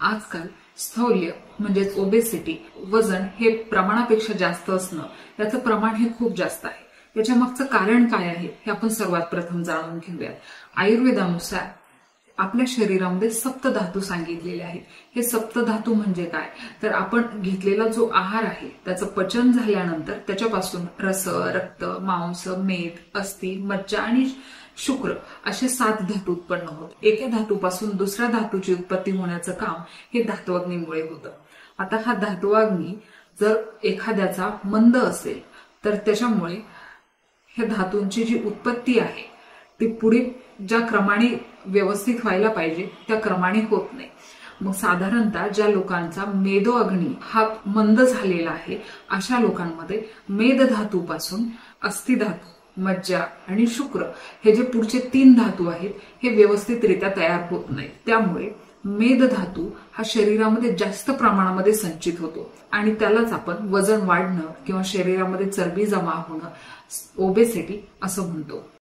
आजकाल स्थौल्य म्हणजेच ओबेसिटी, वजन हे प्रमाणापेक्षा जास्त असणं, याचं प्रमाण हे खूप जास्त आहे. याच्या मागचं कारण काय आहे हे आपण सर्वात प्रथम जाणून घेऊयात. आयुर्वेदानुसार आपल्या शरीरामध्ये सप्तधातू सांगितलेले आहेत. हे सप्तधातू म्हणजे काय, तर आपण घेतलेला जो आहार आहे त्याचं पचन झाल्यानंतर त्याच्यापासून रस, रक्त, मांस, मेद, अस्थि, मज्जा आणि शुक्र असे 7 धातू उत्पन्न होतात. एका धातूपासून दुसऱ्या धातूची उत्पत्ती होण्याचं काम हे धात्वाग्नीमुळे होतं. आता हा धात्वाग्नी जर एखाद्याचा मंद असेल तर त्याच्यामुळे ह्या धातूंची जी उत्पत्ती आहे ती पुढे ज्या क्रमाने व्यवस्थित व्हायला पाहिजे त्या क्रमाने होत नाही. मग साधारणतः ज्या लोकांचा मेदो अग्नी हा मंद झालेला आहे अशा लोकांमध्ये मेद धातूपासून अस्थि धातू, मज्जा आणि शुक्र हे जे पुढचे 3 धातू आहेत हे व्यवस्थितरित्या तयार होत नाहीत. त्यामुळे मेद धातू हा शरीरामध्ये जास्त प्रमाणामध्ये संचित होतो आणि त्यालाच आपण वजन वाढणं किंवा शरीरामध्ये चरबी जमा होणं, ओबेसिटी असं म्हणतो.